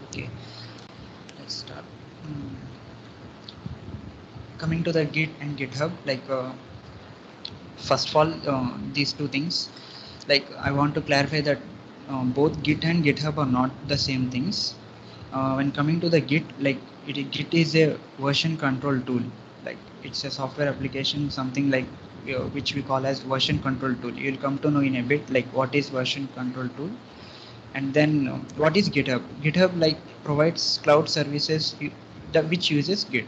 Okay, let's start. Mm, Coming to the Git and GitHub, first of all, these two things, like I want to clarify that both Git and GitHub are not the same things. When coming to the Git, Git is a version control tool. Like it's a software application, something like which we call as version control tool. You'll come to know in a bit like what is version control tool. And then what is GitHub? GitHub like provides cloud services which uses Git.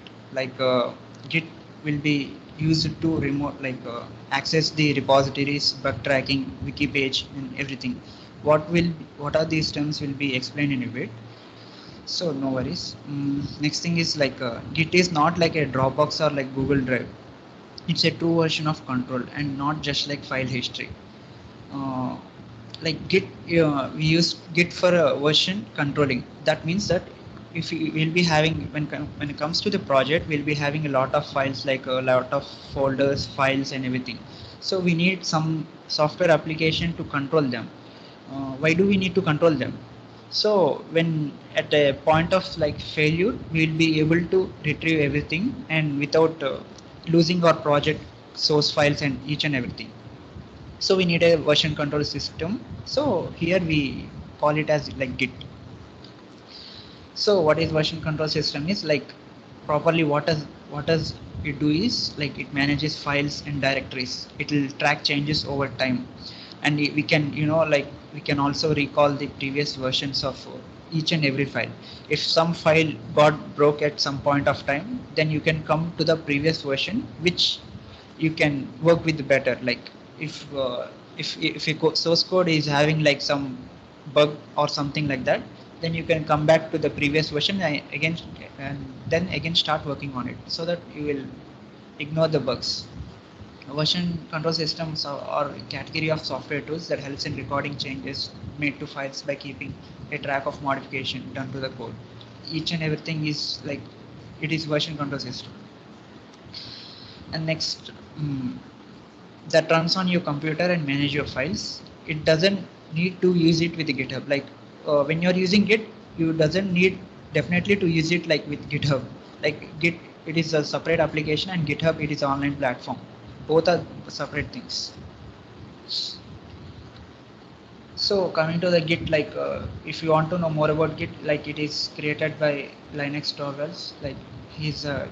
Git will be used to remote access the repositories, bug tracking, wiki page, and everything. What are these terms will be explained in a bit. So no worries. Next thing is Git is not like a Dropbox or like Google Drive. It's a true version of control and not just like file history. Uh, like Git, we use Git for version controlling. That means that if we will be having when it comes to the project, we'll be having a lot of files, like a lot of folders, files, and everything. So we need some software application to control them. Why do we need to control them? So when at a point of like failure, we'll be able to retrieve everything and without losing our project source files and each and everything. So we need a version control system. So here we call it as like Git. So what is version control system is like properly what does it do is like it manages files and directories. It will track changes over time, and we can we can also recall the previous versions of each and every file. If some file got broke at some point of time, then you can come to the previous version which you can work with better. Like if your source code is having like some bug or something like that, then you can come back to the previous version again, and then again start working on it, so that you will ignore the bugs. Version control systems are a category of software tools that helps in recording changes made to files by keeping a track of modification done to the code. Each and everything is like it is version control system. And next, that runs on your computer and manage your files. It doesn't need to use it with GitHub. When you're using Git, you doesn't need definitely to use it like with GitHub. Like Git, it is a separate application, and GitHub, it is an online platform. Both are separate things. So coming to the Git, if you want to know more about Git, like it is created by Linus Torvalds. Like he's a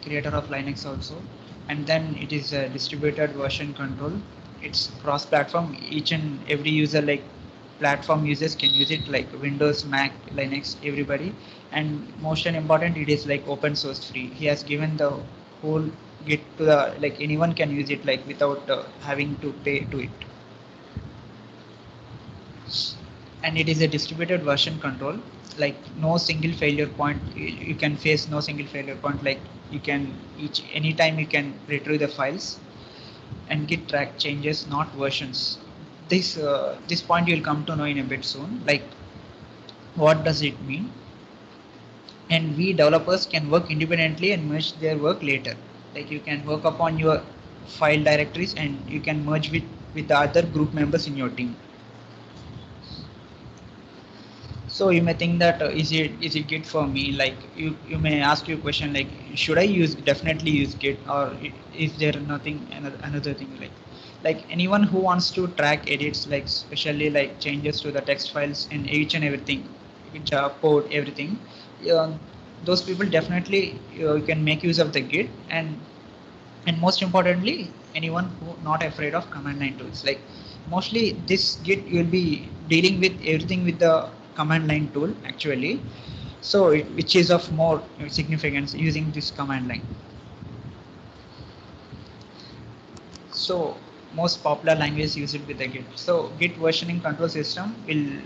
creator of Linux also, and then it is a distributed version control. It's cross-platform. Each and every user, like platform users, can use it, like Windows, Mac, Linux, everybody. And most important, it is like open source free. He has given the whole Git to the like anyone can use it like without having to pay to it. And it is a distributed version control. Like no single failure point, you can face no single failure point. Like you can anytime you can retrieve the files and Git track changes, not versions. This point you'll come to know in a bit soon, like what does it mean. And we developers can work independently and merge their work later. Like you can work upon your file directories and you can merge with the other group members in your team. So you may think that is it Git for me? Like you may ask you a question like, should I definitely use Git, or is there nothing another thing? Like anyone who wants to track edits, like especially like changes to the text files and each and everything, code, everything, uh, those people definitely you can make use of the Git. And most importantly, anyone who not afraid of command line tools. Like mostly this Git, you will be dealing with everything with the command line tool actually. So which is of more significance using this command line. So most popular languages use it with the Git. So Git versioning control system will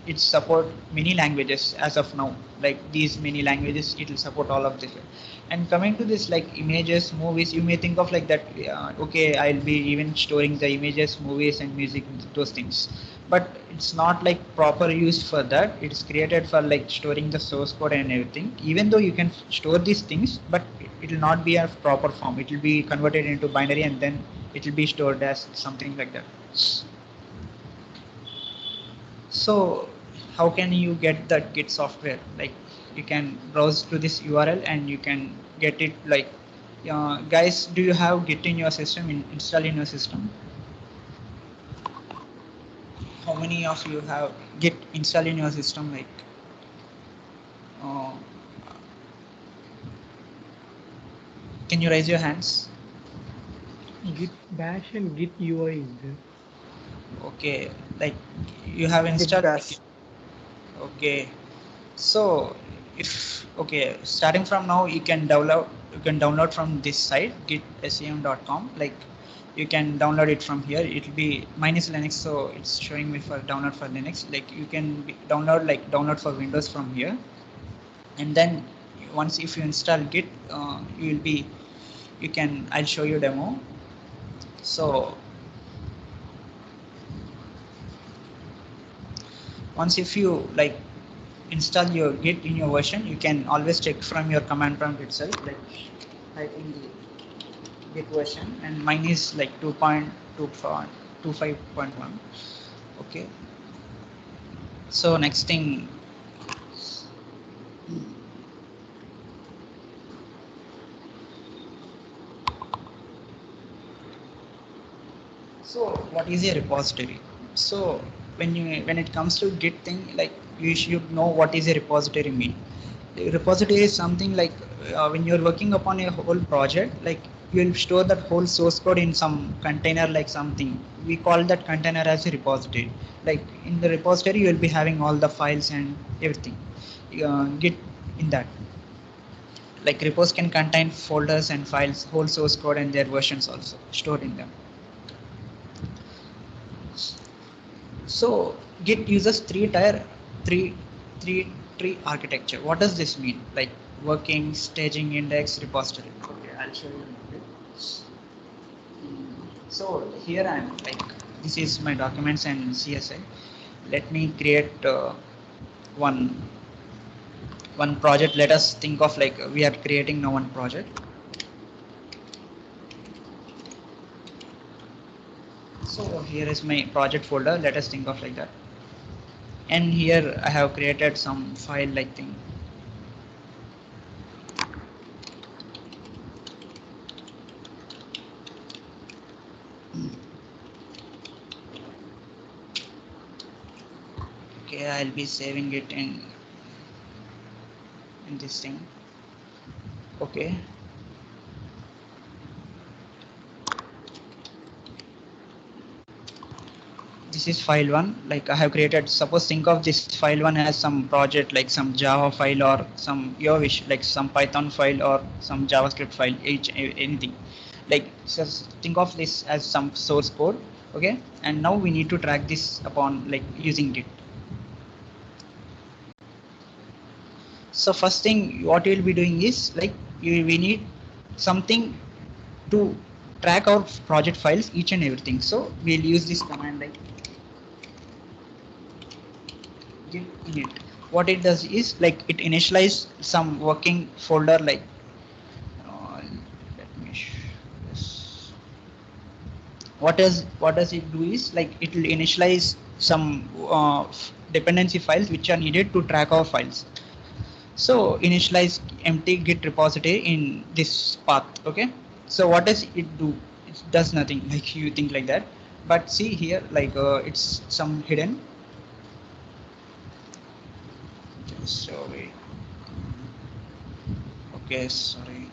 it support many languages as of now. Like these many languages, it will support all of this. And coming to this, like images, movies, you may think of like that. Okay, I'll be even storing the images, movies, and music, those things. But it's not like proper used for that. It's created for like storing the source code and everything. Even though you can store these things, but it will not be a proper form. It will be converted into binary and then it will be stored as something like that. So how can you get that Git software? Like you can browse to this URL and you can get it. Like guys, do you have Git in your system, installed in your system? How many of you have Git installed in your system? Like uh, can you raise your hands? Git bash and Git UI is there. Okay, like you have Git installed like bash. okay. So if okay, starting from now you can download from this site gitsem.com. Like you can download it from here. It'll be mine is Linux, so it's showing me for download for Linux. Like you can download for Windows from here, and then once if you install Git, you will be you can I'll show you demo. So once if you like install your Git in your version, you can always check from your command prompt itself, like typing the Git version, and mine is like 2.25.1. Okay, so next thing, so what is a repository? So when it comes to Git thing, like you should know what is a repository mean. A repository is something like when you're working upon a whole project, like you'll store that whole source code in some container, like something we call that container as a repository. Like in the repository you'll be having all the files and everything. Git in that, like repos can contain folders and files, whole source code and their versions also stored in them. So Git uses three three tree architecture. What does this mean? Like working, staging, index, repository. Okay, I'll show you in a bit. So here I'm like, this is my documents and CSI. Let me create one one project. Let us think of like we are creating now one project. So here is my project folder. Let us think of like that. And here I have created some file like thing. Okay, I'll be saving it in this thing. Okay, this is file one. Like I have created, suppose think of this file one as some project, like some Java file or some your wish, like some Python file or some JavaScript file, anything. Like just think of this as some source code. Okay, and now we need to track this upon like using Git. So first thing what we'll be doing is like we need something to track our project files, each and everything. So we'll use this command like git init. What it does is like it initialize some working folder, like let me this. What does it do is like it will initialize some dependency files which are needed to track our files. So initialize empty Git repository in this path. Okay, so what does it do? It does nothing like you think like that, but see here like it's some hidden. Sorry, okay, sorry,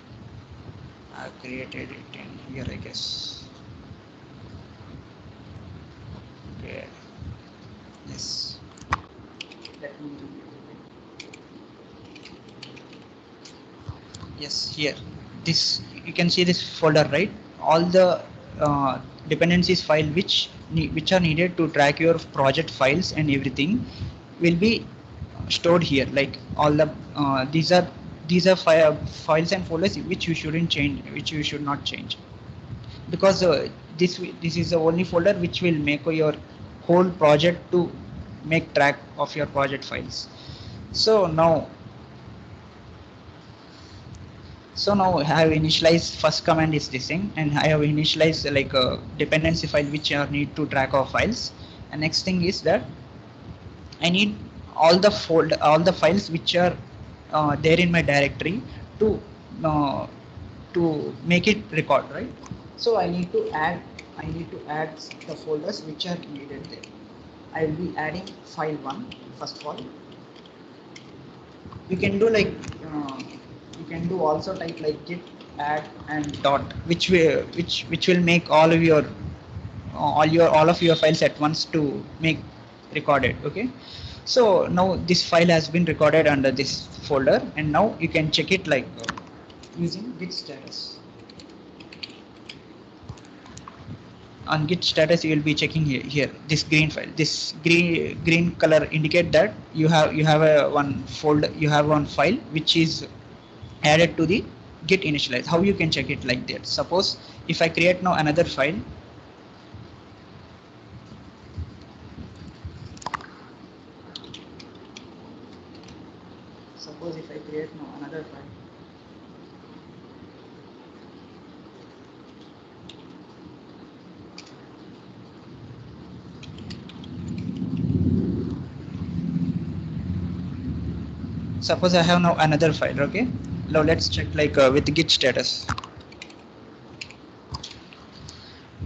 I created it in here, I guess. Okay, yes, let me, yes, here, this you can see this folder, right? All the dependencies file which are needed to track your project files and everything will be stored here. Like all the these are files and folders which you shouldn't change, which you should not change, because this is the only folder which will make your whole project to make track of your project files. So now I have initialized, first command is this thing, and I have initialized like a dependency file which are need to track our files. And next thing is that I need all the files which are there in my directory to uh, to make it record, right? So I need to add the folders which are needed there. I will be adding file 1 first of all. You can do like you can do also type like git add and dot, which will make all of your files at once to make recorded. Okay, so now this file has been recorded under this folder, and now you can check it like using git status. On git status you will be checking here this green file, this green color indicate that you have a one folder, you have one file which is added to the git initialize. How you can check it like that? Suppose if I create now another file, suppose if I create now another file, suppose I have now another file. Okay, now let's check like with git status.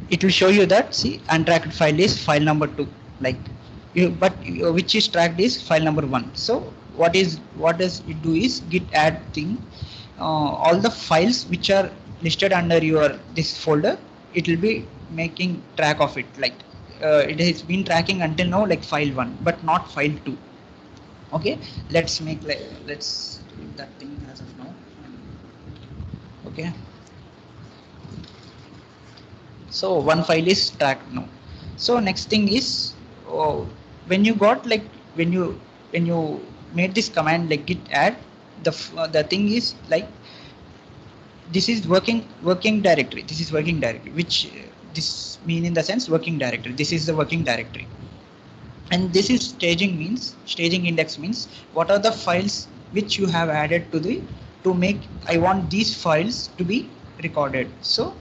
It will show you that, see, untracked file is file number 2, like which is tracked is file number 1. So what does it do is git add thing, all the files which are listed under your this folder, it will be making track of it, like it has been tracking until now like file 1 but not file 2. Okay, let's do that thing as of now. Okay, so one file is tracked now. So next thing is, oh, when you got like when you made this command like git add, the thing is like this is working directory, this is working directory, which this mean in the sense working directory, this is the working directory. And this is staging index means what are the files which you have added to make, I want these files to be recorded. So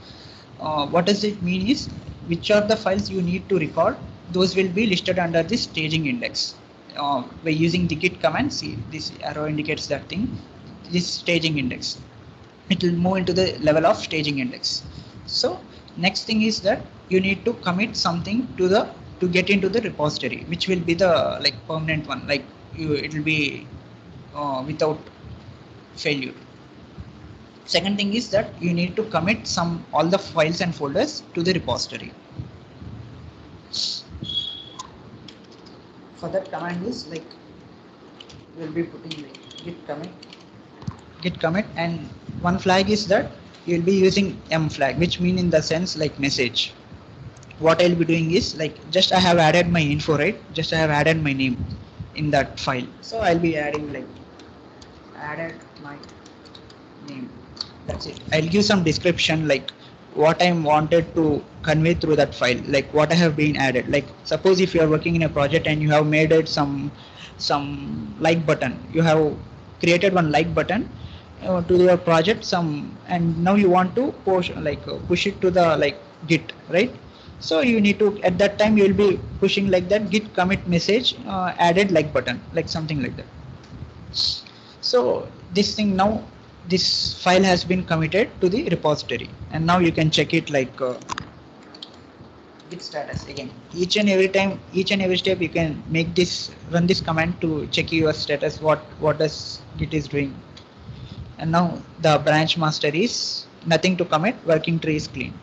what does it mean is which are the files you need to record, those will be listed under this staging index. By using the git command, see this arrow indicates that thing, this staging index, it will move into the level of staging index. So next thing is that you need to commit something to get into the repository, which will be the like permanent one, like it will be without failure. Second thing is that you need to commit all the files and folders to the repository. For that command is like we'll be putting like git commit, and one flag is that you'll be using m flag, which mean in the sense like message. What I'll be doing is like just I have added my info, right? Just I have added my name in that file. So I'll be adding like added my name. That's it. I'll give some description like what I wanted to convey through that file, like what I have been added. Like suppose if you are working in a project and you have made it some like button, you have created one like button to your project, and now you want to push it to the like git, right? So you need to, at that time you will be pushing like that git commit message added like button, like something like that. So this thing, now this file has been committed to the repository, and now you can check it like git status again. Each and every step you can make this, run this command to check your status, what does git is doing. And now the branch master is nothing to commit, working tree is clean.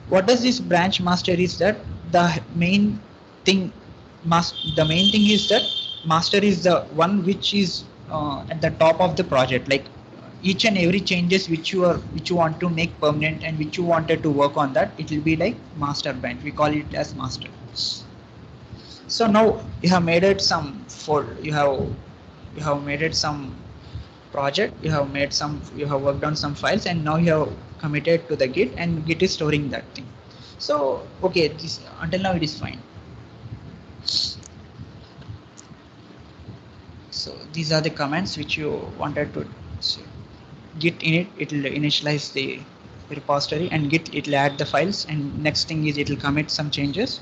What does this branch master is that the main thing is that master is the one which is at the top of the project, like each and every changes which you want to make permanent and which you wanted to work on, that it will be like master branch, we call it as master. So now you have made it you have made it some project, you have worked on some files, and now you have committed to the git, and git is storing that thing. So okay, this until now it is fine. So these are the commands which you wanted to say. Git init, it will initialize the repository, and git it will add the files, and next thing is it will commit some changes.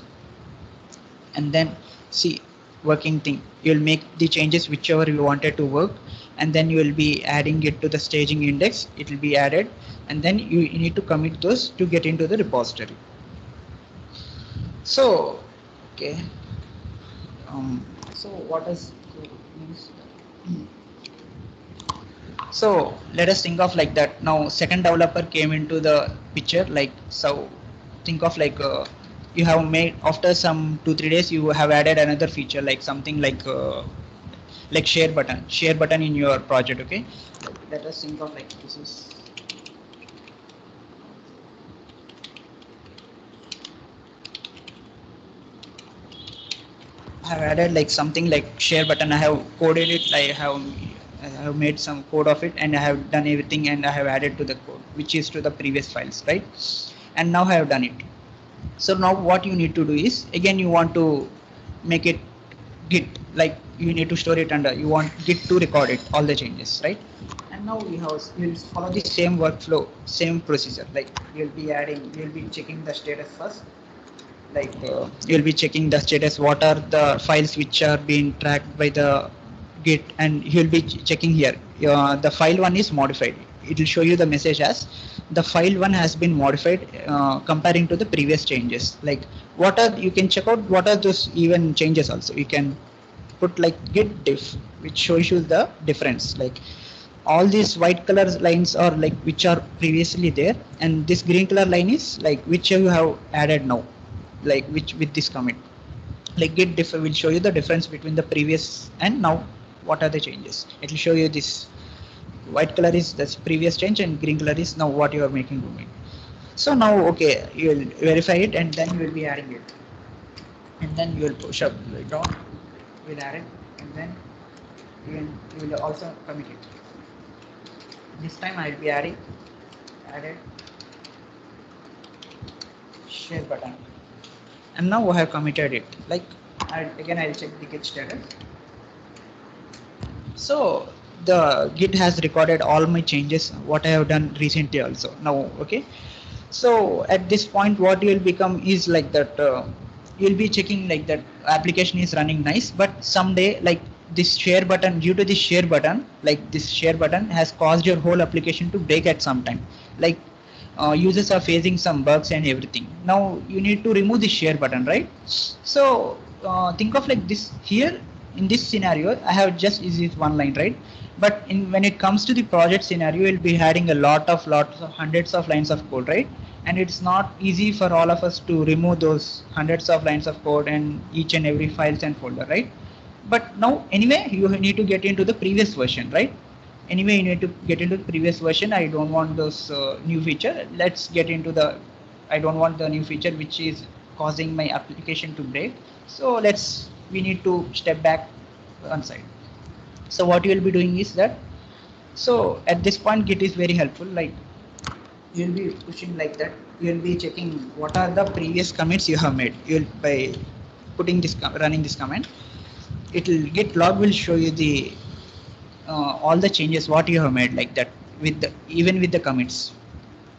And then see working thing. You'll make the changes whichever you wanted to work, and then you will be adding it to the staging index. It will be added, and then you need to commit those to get into the repository. So okay, so what does means? So let us think of like that. Now second developer came into the picture. Like, so think of like you have made, after some 2-3 days you have added another feature, like something like share button in your project. Okay, let us think of like this is, I have added like something like share button. I have coded it. I have made some code of it, and I have done everything, and I have added to the code, which is to the previous files, right? And now I have done it. So now what you need to do is, again you want to make it Git, like you need to store it under, you want Git to record it, all the changes, right? And now you'll follow the same workflow, same procedure. Like you'll be checking the status first. Like you'll be checking the status, what are the files which are being tracked by the Git, and you'll be checking here. The file one is modified. It will show you the message as the file one has been modified comparing to the previous changes. Like what are, you can check out what are those even changes also. You can put like git diff, which shows you the difference. Like all these white color lines are like which are previously there, and this green color line is like which you have added now, like which with this commit. Like git diff will show you the difference between the previous and now, what are the changes. It will show you this white color is the previous change, and green color is now what you are making to me. So now okay, you will verify it, and then you will be adding it, and then you will push up down, will add it, and then you will also commit it. This time I will be added share button, and now I have committed it. Like again I'll check the git status. So the Git has recorded all my changes, what I have done recently also. Now okay, so at this point what you will become is like that, you'll be checking like that application is running nice, but someday like this share button, due to this share button, like this share button has caused your whole application to break at some time. Like users are facing some bugs and everything. Now you need to remove the share button, right? So think of like this here. In this scenario I have just is it one line, right? But when it comes to the project scenario, we'll be adding a lots of hundreds of lines of code, right? And it's not easy for all of us to remove those hundreds of lines of code and each and every files and folder, right? But now anyway you need to get into the previous version, right? Anyway you need to get into the previous version. I don't want those new feature. Let's get into the, I don't want the new feature which is causing my application to break. So we need to step back one side. So what you will be doing is that, so at this point Git is very helpful. Like you'll be pushing like that, you'll be checking what are the previous commits you have made. You'll by putting this running this command, it will Git log will show you the all the changes what you have made, like that, with the, even with the commits.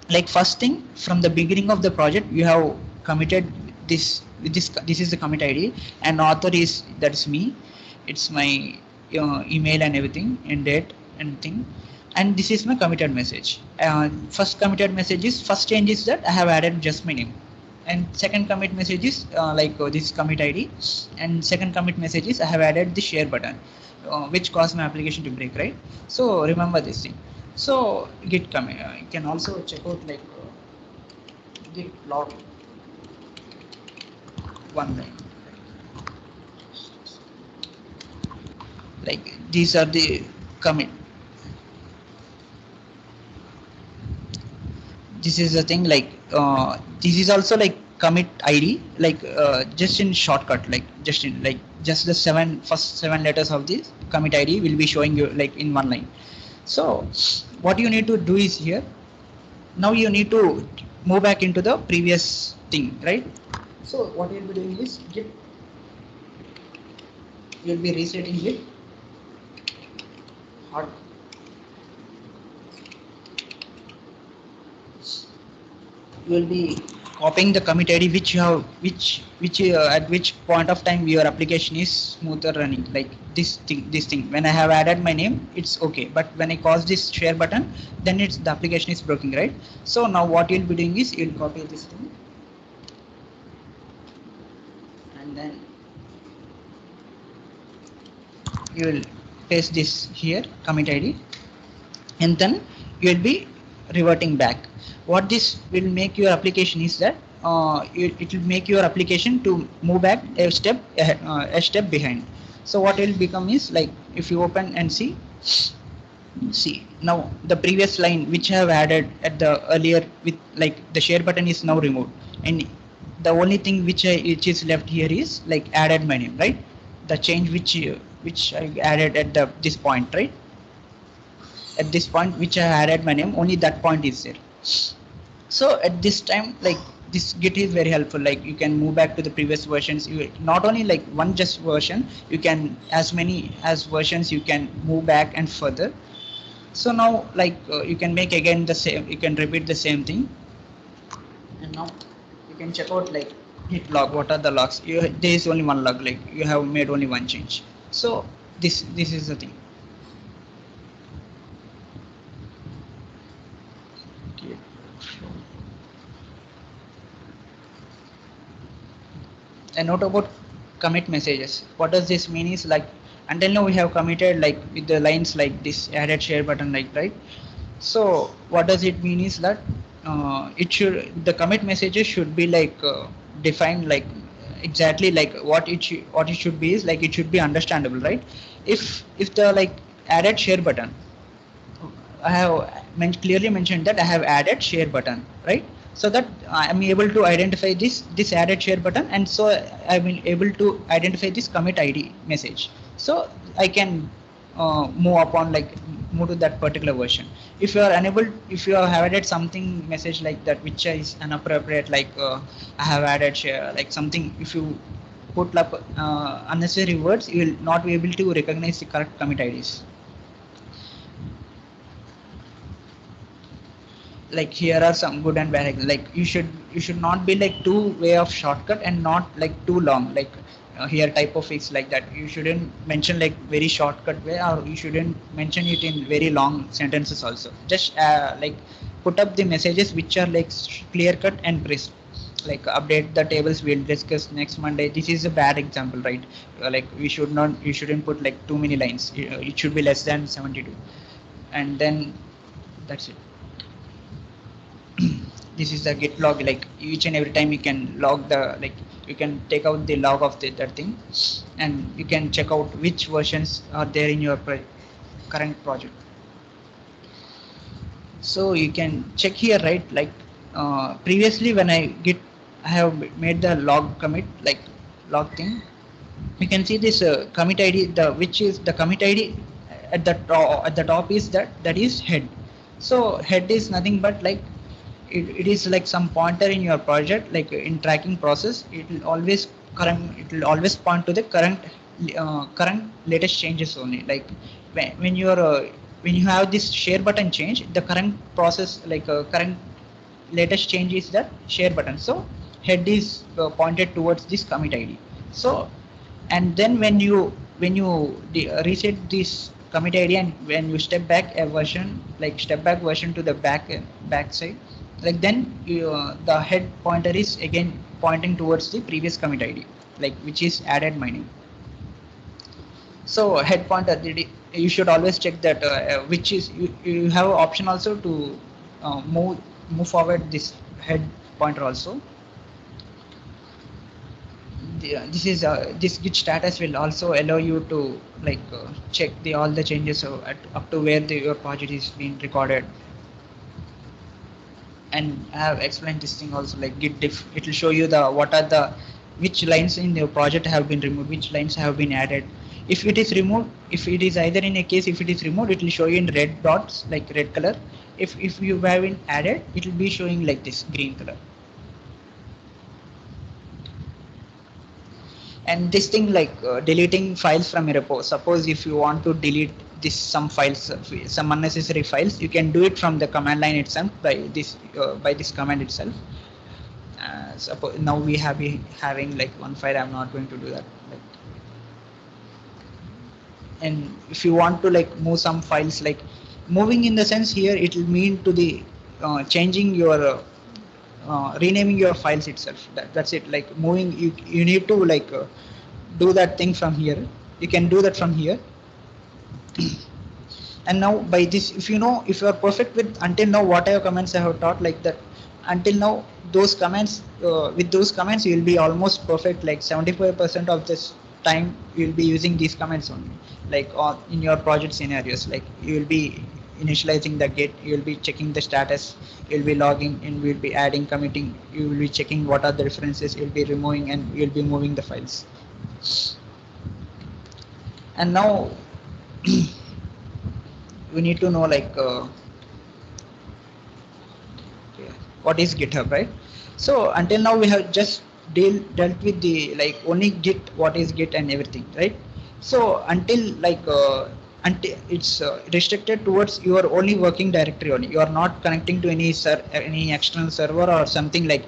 Like first thing, from the beginning of the project you have committed this with this is the commit ID, and author is, that is me, it's my email and everything and date and thing, and this is my committed message. First committed message is, first change is that I have added just my name, and second commit message is this commit ID, and second commit message is I have added the share button, which caused my application to break, right? So remember this thing. So git commit, you can also check out like git log one line. Like these are the commit. This is the thing, like this is also like commit ID, like just in shortcut, like just the first seven letters of this commit ID will be showing you like in one line. So what you need to do is here, now you need to move back into the previous thing, right? So what you'll be doing is git, you'll be resetting git hard, you will be copying the commit ID which you have which at which point of time your application is smoother running, like this thing when I have added my name it's okay, but when I cause this share button then it's the application is broken, right? So now what you'll be doing is you'll copy this thing and then you will paste this here commit ID and then you will be reverting back. What this will make your application is that it will make your application to move back a step ahead, a step behind. So what will become is like if you open and see now the previous line which I have added at the earlier with like the share button is now removed, and the only thing which is left here is like added my name, right? The change which I added at this point, right? At this point which I added my name, only that point is there. So at this time, like this Git is very helpful. Like you can move back to the previous versions. You not only like one just version, you can as many as versions you can move back and further. So now like you can make again the same. You can repeat the same thing. And now you can check out like Git log. What are the logs? There is only one log. Like you have made only one change. So this is the thing. A note about commit messages. What does this mean is like until now we have committed like with the lines like this added share button, like, right? So what does it mean is that it should the commit messages should be like defined like exactly like what it should be is like it should be understandable, right? If the like added share button, I have clearly mentioned that I have added share button, right? So that I am able to identify this added share button, and so I will able to identify this commit ID message. So I can move upon like move to that particular version. If you are unable, if you have added something message like that which is inappropriate, like I have added share like something, if you put up unnecessary words, you will not be able to recognize the correct commit IDs. Like here are some good and bad, like you should not be like too way of shortcut and not like too long, like here type of fix like that. You shouldn't mention like very shortcut way, or you shouldn't mention it in very long sentences also. Just like put up the messages which are like clear cut and crisp, like update the tables we'll discuss next Monday. This is a bad example, right? Like you shouldn't put like too many lines. It should be less than 72, and then that's it. This is the git log, like each and every time you can log the like you can take out the log of that thing, and you can check out which versions are there in your current project. So you can check here, right? Like previously when I have made the log commit like log thing, you can see this commit ID, which is the commit ID at the top is that is head. So head is nothing but like it is like some pointer in your project, like in tracking process it will always point to the current latest changes only. Like when you have this share button change, the current process like current latest change is the share button. So head is pointed towards this commit ID. So and then when you reset this commit ID, and when you step back a version, like step back version to the back side, like then the head pointer is again pointing towards the previous commit ID, like which is added my name. So head pointer, you should always check that which is you have option also to move forward this head pointer also. This git status will also allow you to like check all the changes up to where your project is being recorded. And I have explained this thing also, like git diff. It will show you which lines in your project have been removed, which lines have been added. If it is removed, if it is either in a case, if it is removed, it will show you in red dots, like red color. If you have been added, it will be showing like this green color. And this thing like deleting files from a repo. Suppose if you want to delete some files, some unnecessary files, you can do it from the command line itself by this command itself. suppose now we have having like one file. I'm not going to do that. Like, and if you want to like move some files, like moving in the sense here, it will mean to the changing your renaming your files itself. That's it. Like moving, you need to like do that thing from here. You can do that from here. And now by this, if you know, if you are perfect with until now whatever commands I have taught, like that, until now those commands, with those commands you will be almost perfect. Like 75% of this time you will be using these commands only, like in your project scenarios. Like you will be initializing the git, you will be checking the status, you will be logging in, you will be adding, committing, you will be checking what are the references, you will be removing, and you will be moving the files. And now we need to know like what is GitHub, right? So until now we have just dealt with the like only Git, what is Git and everything, right? So until like until it's restricted towards your only working directory only. You are not connecting to any external server or something like.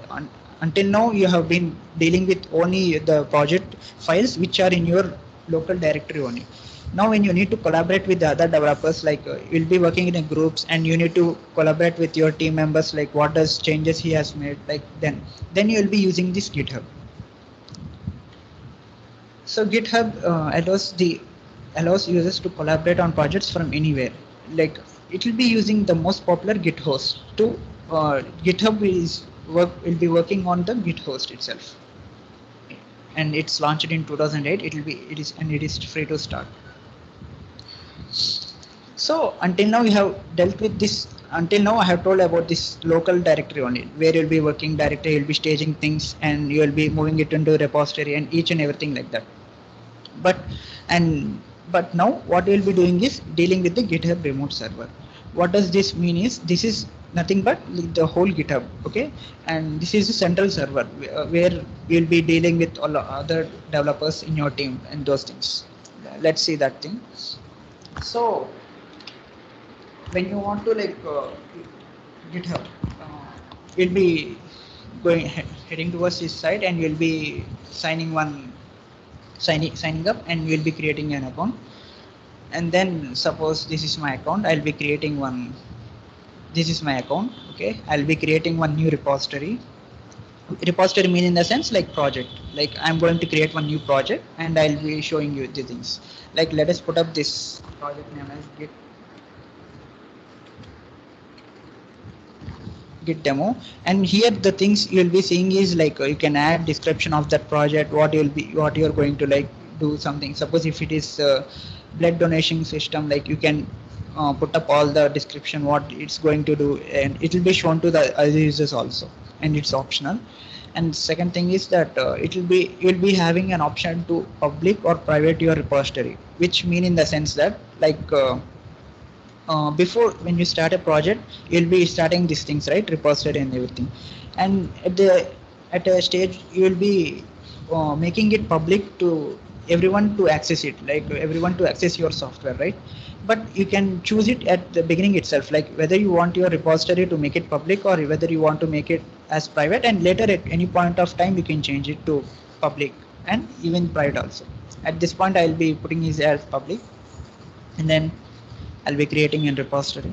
Until now you have been dealing with only the project files which are in your local directory only. Now when you need to collaborate with the other developers, like you'll be working in a groups and you need to collaborate with your team members, like what does changes he has made, like then you'll be using this GitHub. So GitHub allows users to collaborate on projects from anywhere. Like it will be using the most popular Git host to GitHub will be working on the Git host itself, and it's launched in 2008. It is free to start. So until now we have dealt with this. Until now I have told about this local directory only, where you'll be working directory, you'll be staging things, and you'll be moving it into a repository and each and everything like that. But now what we'll be doing is dealing with the GitHub remote server. What does this mean is, this is nothing but the whole GitHub, okay? And this is the central server where you'll be dealing with all other developers in your team and those things. Let's see that thing. So when you want to like GitHub, you'll be heading towards this site, and you'll be signing up, and you'll be creating an account. And then suppose this is my account, I'll be creating one. This is my account, okay? I'll be creating one new repository. Repository mean in the sense like project. Like I'm going to create one new project, and I'll be showing you the things. Like let us put up this project name as Git demo, and here the things you'll be seeing is like you can add description of that project, what you're going to like do something. Suppose if it is blood donation system, like you can put up all the description what it's going to do, and it will be shown to the other users also, and it's optional. And second thing is that you'll be having an option to public or private your repository, which mean in the sense that like before when you start a project, you'll be starting these things, right? Repository and everything, and at a stage you will be making it public to everyone to access it, like everyone to access your software, right? But you can choose it at the beginning itself, like whether you want your repository to make it public or whether you want to make it as private, and later at any point of time you can change it to public and even private also. At this point I'll be putting it as public, and then I'll be creating a repository.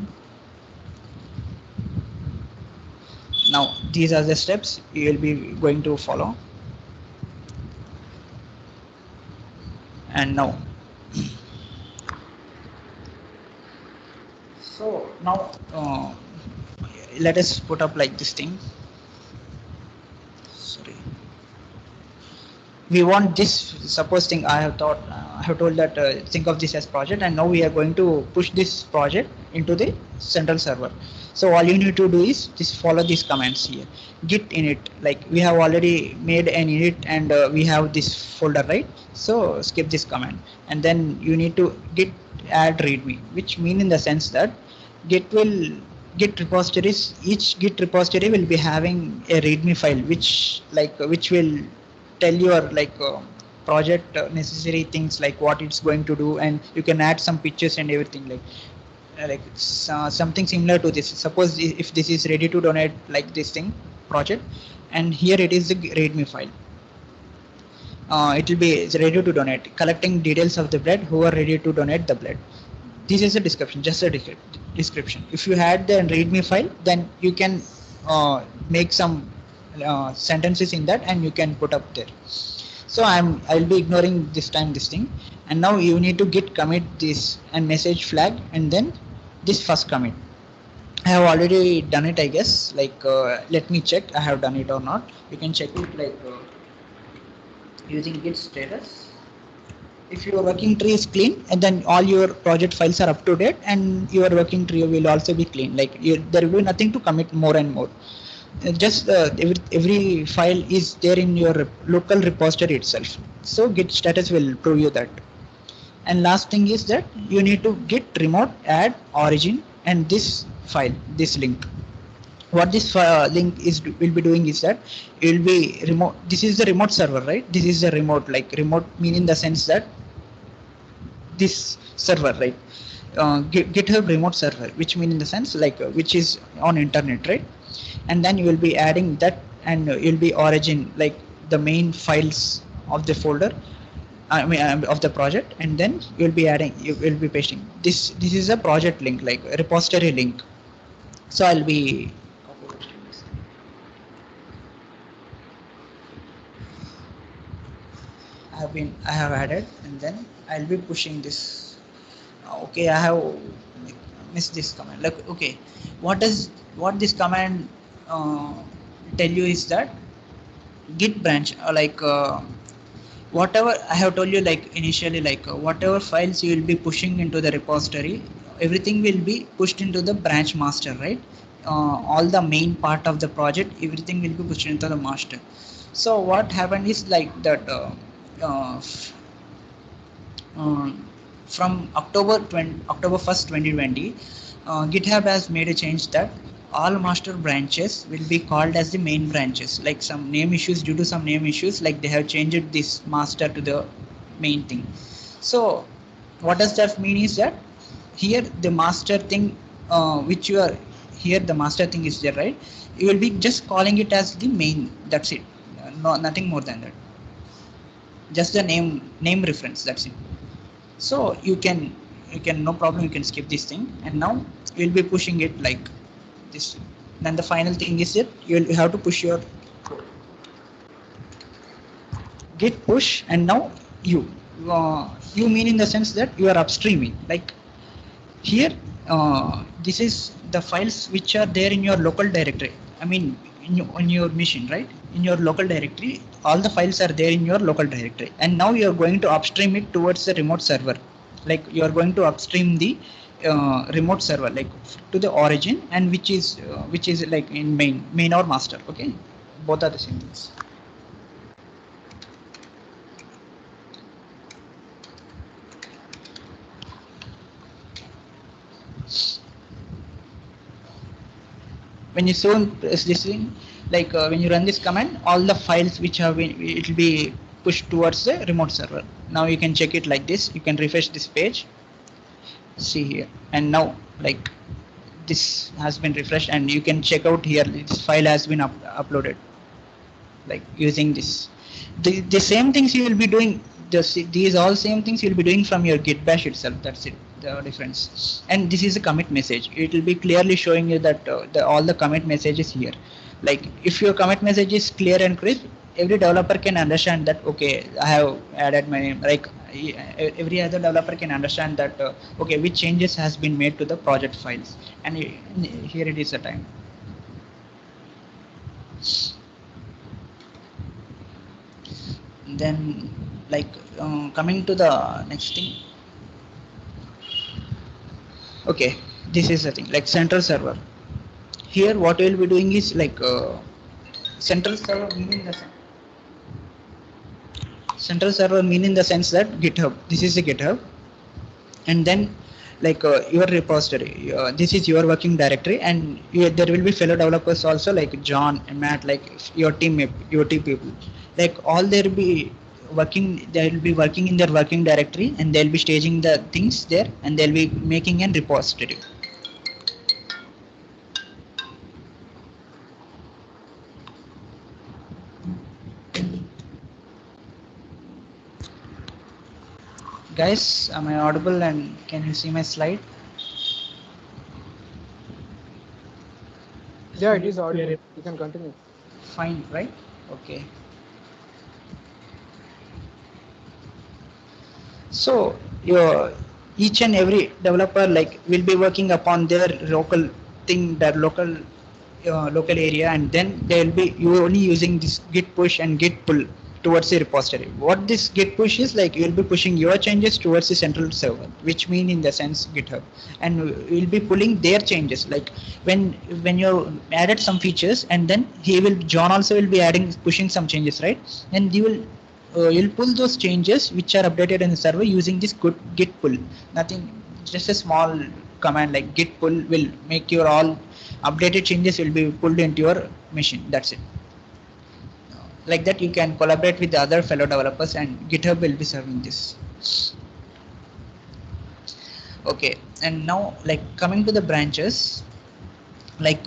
Now these are the steps you will be going to follow. And now so now let us put up like this thing. Sorry, we want this, suppose thing I have told that think of this as project, and now we are going to push this project into the central server. So all you need to do is just follow these commands here. Git init, like we have already made an init, and we have this folder, right? So skip this command, and then you need to git add readme, which mean in the sense that git repositories, each git repository will be having a readme file, which will tell your like project necessary things, like what it's going to do, and you can add some pictures and everything, like something similar to this. Suppose if this is ready to donate, like this thing project, and here it is the readme file. It will be ready to donate, collecting details of the blood who are ready to donate the blood. This is a description, just a description. If you had the readme file, then you can make some sentences in that and you can put up there. So I'll be ignoring this time this thing, and now you need to git commit this and message flag, and then this first commit. I have already done it, I guess. Like let me check I have done it or not. You can check it like using git status. If your working tree is clean, and then all your project files are up to date, and your working tree will also be clean. Like there will be nothing to commit more and more. Just every file is there in your local repository itself. So git status will prove you that. And last thing is that you need to git remote add origin and this file, this link. What this link is will be doing is that it will be remote. This is the remote server, right? This is the remote, like remote mean in the sense that this server, right? GitHub remote server, which mean in the sense like which is on internet, right? And then you will be adding that, and you'll be origin like the main files of the folder, of the project, and then you'll be adding, you will be pasting this. This is a project link, like a repository link. So I'll be I have added, and then I'll be pushing this. Okay, I have missed this command. Like okay, what this command tell you is that git branch, like whatever I have told you, like initially, like whatever files you will be pushing into the repository, everything will be pushed into the branch master, right? All the main part of the project, everything will be pushed into the master. So what happened is like that uh, from October 1st 2020, GitHub has made a change that all master branches will be called as the main branches. Like some name issues, due to some name issues, like they have changed this master to the main thing. So what does that mean is that here the master thing, which you are here, the master thing is there, right? You will be just calling it as the main. That's it. No, nothing more than that. Just the name reference. That's it. So you can no problem, you can skip this thing, and now you'll be pushing it like this. Then the final thing is that you have to push your git push, and now you mean in the sense that you are upstreaming. Like here this is the files which are there in your local directory. I mean on your machine, right? In your local directory, all the files are there in your local directory, and now you are going to upstream it towards the remote server. Like you are going to upstream the remote server, like to the origin, and which is like in main or master. Okay, both are the same things. When you press this thing, like when you run this command, all the files which have been, it will be pushed towards the remote server. Now you can check it like this. You can refresh this page, see here, and now like this has been refreshed, and you can check out here this file has been uploaded, like using this. The same things you will be doing, these all same things you'll be doing from your git bash itself. That's it, the difference. And this is a commit message. It will be clearly showing you that all the commit messages here. Like if your commit message is clear and crisp, every developer can understand that okay, I have added my name. Like every other developer can understand that okay, which changes has been made to the project files, and here it is the time. Then like coming to the next thing. Okay, this is the thing, like central server. Here what we'll be doing is like central server meaning the sense that GitHub, this is the GitHub, and then like your repository, this is your working directory, and there will be fellow developers also, like John and Matt, like your team people, like all they'll be working in their working directory, and they'll be staging the things there, and they'll be making a repository. Guys, am I audible and can you see my slide? Yeah, it is Yes, we are audible. able. You can continue. Fine, right? Okay. So your each and every developer like will be working upon their local thing, their local area, and then they will be you only using this git push and git pull towards the repository. What this git push is like, you'll be pushing your changes towards the central server, which mean in the sense GitHub, and you'll be pulling their changes. Like when you added some features, and then John also will be adding pushing some changes, right? And you'll pull those changes which are updated in the server using this git pull. Nothing, just a small command like git pull will make your all updated changes will be pulled into your machine. That's it. Like that you can collaborate with the other fellow developers, and GitHub will be serving this. Okay, and now like coming to the branches, like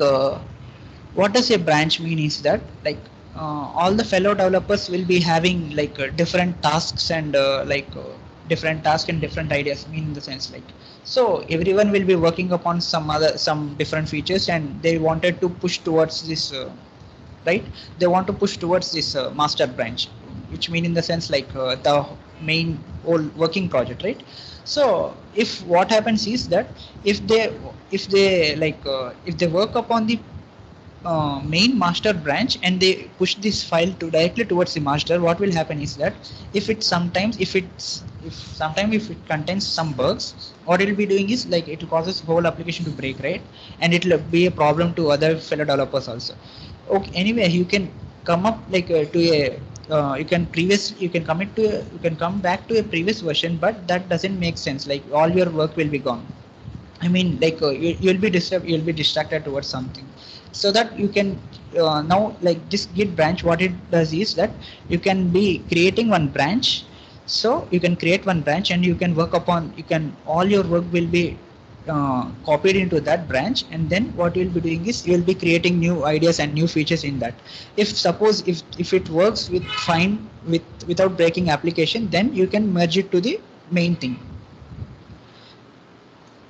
what does a branch mean is that like all the fellow developers will be having like different tasks and different tasks and different ideas, mean in the sense like, so everyone will be working upon some different features, and they wanted to push towards this right, they want to push towards this master branch, which mean in the sense like the main whole working project, right? So if what happens is that if they if they work upon the main master branch and they push this file to directly towards the master, what will happen is that if it contains some bugs, what it will be doing is like it causes whole application to break, right? And it will be a problem to other fellow developers also. Okay, anyway, you can come up like to a you can commit to you can come back to a previous version, but that doesn't make sense. Like all your work will be gone. I mean, like you'll be distracted towards something, so that you can now like this git branch. What it does is that you can be creating one branch. So you can create one branch, and you can work upon. You can all your work will be copied into that branch, and then what you'll be doing is you'll be creating new ideas and new features in that. If suppose if it works with fine without breaking application, then you can merge it to the main thing.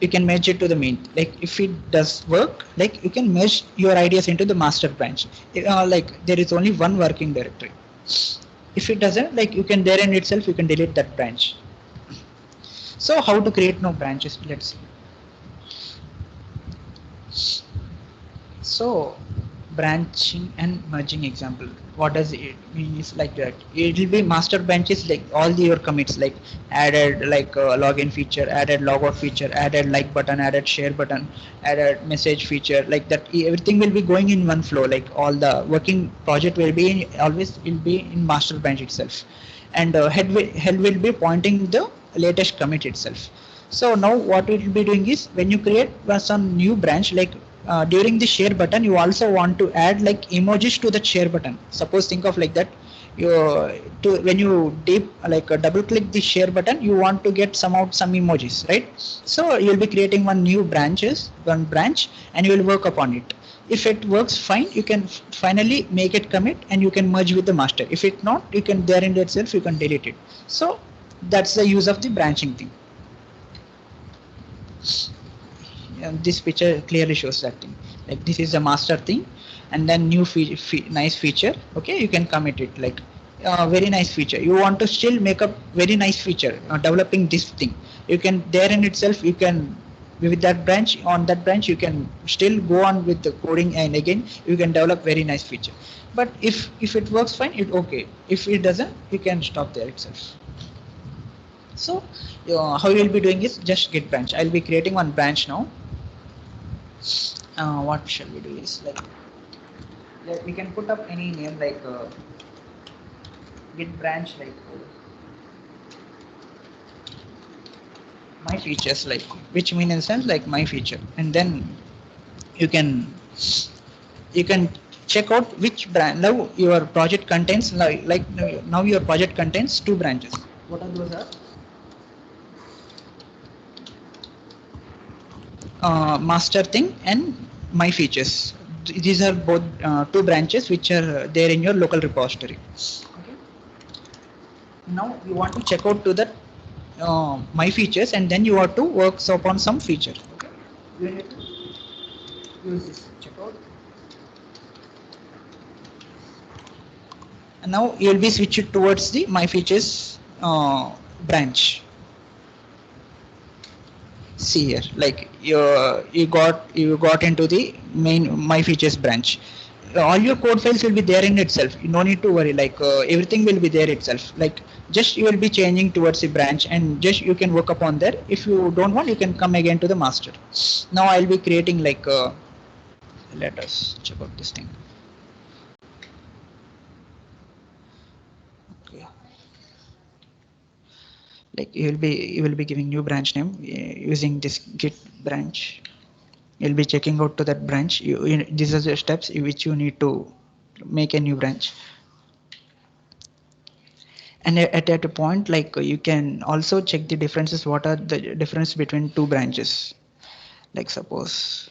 You can merge it to the main, like if it does work, like you can merge your ideas into the master branch. Like there is only one working directory. If it doesn't, like you can there in itself you can delete that branch. So how to create no branches, let's see. So branching and merging example, what does it mean is like that it will be master branches, like all your commits, like added like login feature, added logout feature, added like button, added share button, added message feature, like that everything will be going in one flow. Like all the working project will be always will be in master branch itself, and head will be pointing the latest commit itself. So now what it will be doing is when you create some new branch, like during the share button, you also want to add like emojis to that share button. Suppose think of like that, you to when you deep like double click the share button, you want to get some emojis, right? So you'll be creating one branch, and you will work upon it. If it works fine, you can finally make it commit, and you can merge with the master. If it not, you can there in itself you can delete it. So that's the use of the branching thing. This picture clearly shows that thing. Like this is a master thing, and then new nice feature. Okay, you can commit it like very nice feature. You want to still make a very nice feature developing this thing. You can there in itself you can with that branch, on that branch you can still go on with the coding, and again you can develop very nice feature. But if it works fine, it okay. If it doesn't, you can stop there itself. So how you will be doing is just git branch. I'll be creating one branch now. What shall we do is like we can put up any name like git branch, like my features, like which mean in sense like my feature, and then you can check out which branch. Now your project contains like now your project contains two branches. What are those master thing and my features. These are both two branches which are there in your local repository. Okay. Now you want to check out to that my features, and then you have to work upon some feature. Okay, you need to use this checkout, and now you will be switched towards the my features branch. See here, like you got into the main my features branch. All your code files will be there in itself, you no need to worry, like everything will be there itself, like just you will be changing towards the branch, and just you can work upon there. If you don't want, you can come again to the master. Now I'll be creating like let us check out this thing. Okay, like you will be giving new branch name using this git branch. You'll be checking out to that branch. These are the steps which you need to make a new branch. And at a point, like you can also check the differences. What are the difference between two branches? Like suppose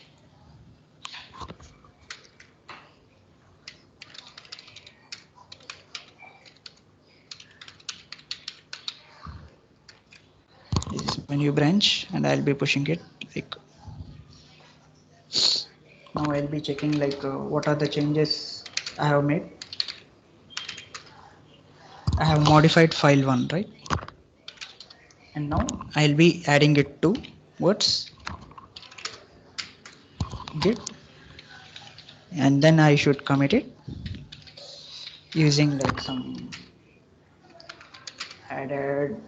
this is my new branch, and I'll be pushing it. Like now, I'll be checking like what are the changes I have made. I have modified file one, right? And now I'll be adding it to what's git, and then I should commit it using like some added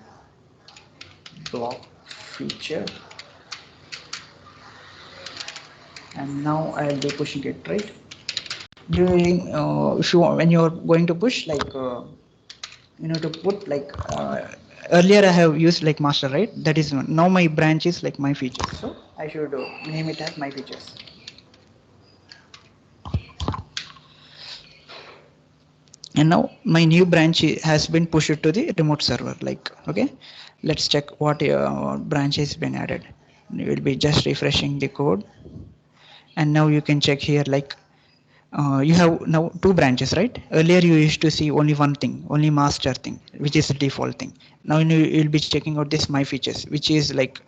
block feature, and now I'll be pushing it, right? During if you when you're going to push, like you know to put like earlier I have used like master, right? That is now my branch is like my features, so I should name it as my features. And now my new branch has been pushed to the remote server. Like okay, let's check what branch has been added. We will be just refreshing the code, and now you can check here like you have now two branches, right? Earlier you used to see only one thing, only master thing, which is the default thing. Now you'll be checking out this my features, which is like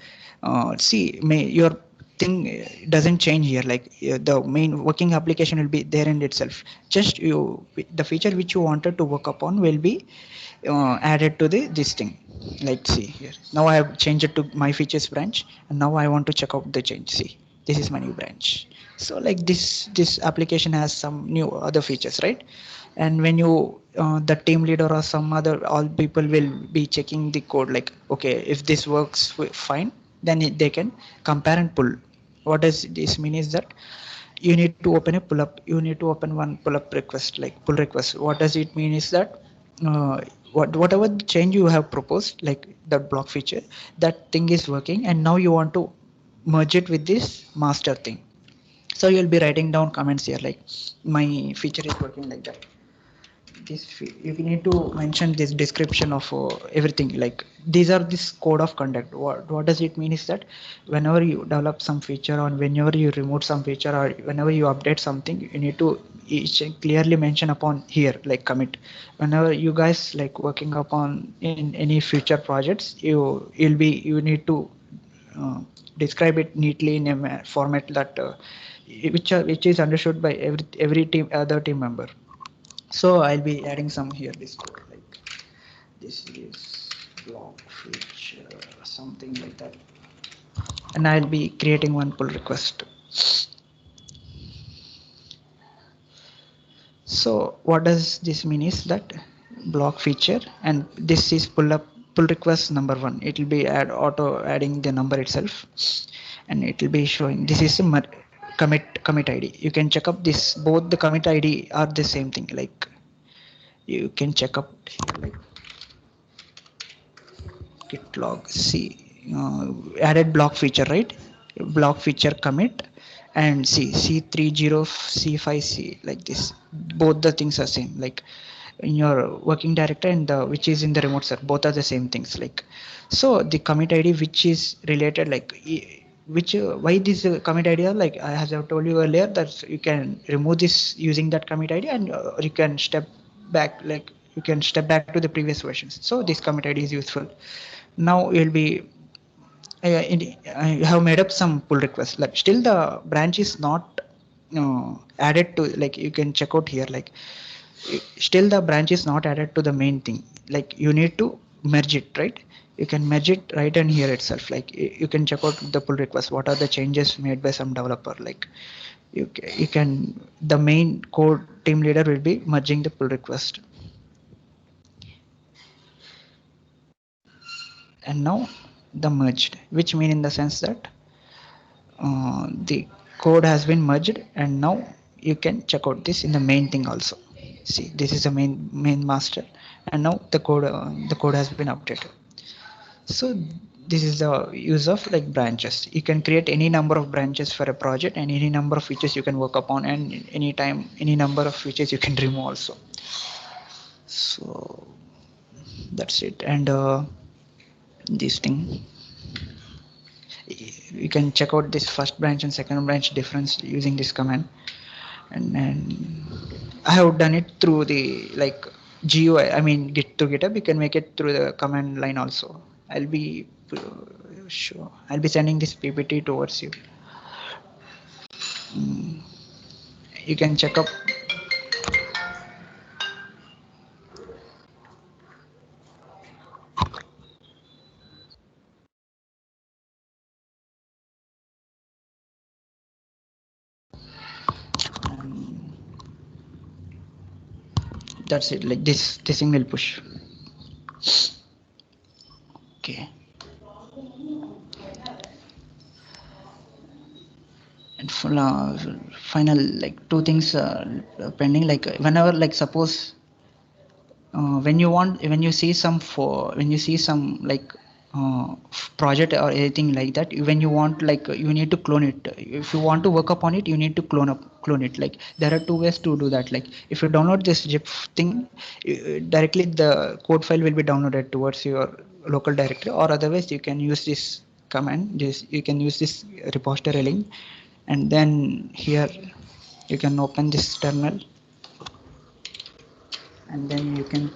see your thing doesn't change here. Like the main working application will be there in itself. Just you the feature which you wanted to work upon will be added to the this thing. Like see here, now I have changed it to my features branch, and now I want to check out the change. See, this is my new branch. So like this application has some new other features, right? And when you the team leader or some other all people will be checking the code, like okay, if this works fine, then they can compare and pull. What does this mean is that you need to open a pull up, you need to open one pull up request, like pull request. What does it mean is that uh, whatever change you have proposed, like the block feature, that thing is working, and now you want to merge it with this master thing. So you'll be writing down comments here like my feature is working like that. You need to mention this description of everything. Like these are this code of conduct. What does it mean is that whenever you develop some feature, or whenever you remove some feature, or whenever you update something, you need to clearly mention upon here, like commit. Whenever you guys like working upon in any future projects, you need to uh, describe it neatly in a format that which is understood by every team, other team member. So I'll be adding some here this code, like this is block feature, something like that, and I'll be creating one pull request. So what does this mean is that block feature, and this is pull request number one. It will be auto adding the number itself, and it will be showing this is a commit ID. You can check up this, both the commit ID are the same thing. Like you can check up here, like git log. See, added block feature, right? Block feature commit, and see C30 C5C, like this. Both the things are same. Like in your working directory and the which is in the remote server, both are the same things. Like so, the commit ID which is related, like which why this commit ID are, like I have told you earlier, that you can remove this using that commit ID, and you can step back, like you can step back to the previous versions. So this commit ID is useful. Now you'll be you have made up some pull requests. Like still the branch is not added to, like you can check out here, like still the branch is not added to the main thing. Like you need to merge it, right? You can merge it right in here itself. Like you can check out the pull request, what are the changes made by some developer. Like you can, the main code team leader will be merging the pull request. And now the merged, which mean in the sense that the code has been merged, and now you can check out this in the main thing also. See, this is the main master, and now the code has been updated. So this is the use of like branches. You can create any number of branches for a project, and any number of features you can work upon, and anytime any number of features you can remove also. So that's it. And this thing, you can check out this first branch and second branch difference using this command. And I have done it through the like GUI, I mean Git to GitHub. You can make it through the command line also. I'll be sure. I'll be sending this PPT towards you. Mm, you can check up. Um, that's it. Like this thing will push. Okay. And final like two things pending. Like whenever, like suppose when you see some when you see some like project or anything like that, when you want, like you need to clone it. If you want to work upon it, you need to clone it. Like there are two ways to do that. Like if you download this zip thing, directly the code file will be downloaded towards your local directory, or otherwise you can use this command. This you can use this repository link, and then here you can open this terminal, and then you can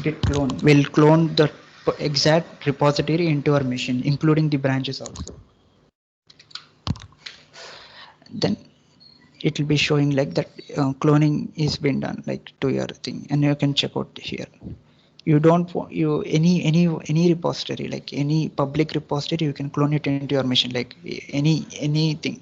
git clone. Will clone the exact repository into our machine, including the branches also. Then it will be showing like that cloning is been done like to your thing, and you can check out here. You don't want you any repository, like any public repository, you can clone it into your machine, like anything.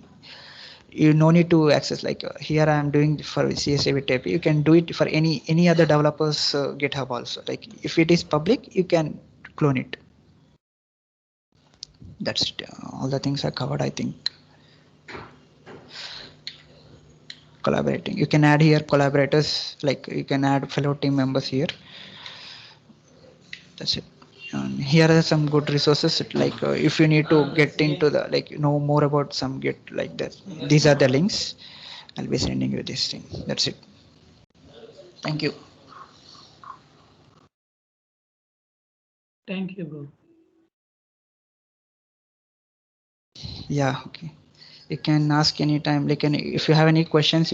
You no need to access, like here I am doing for CSA with tape. You can do it for any other developers GitHub also. Like if it is public, you can clone it. That's it. All the things are covered, I think. Collaborating, you can add here collaborators, like you can add fellow team members here. That's it. And here are some good resources, like if you need to get into the, like know more about some Git like that, these are the links. I'll be sending you this thing. That's it. Thank you. Thank you, bro. Yeah, okay. You can ask anytime. Like if you have any questions,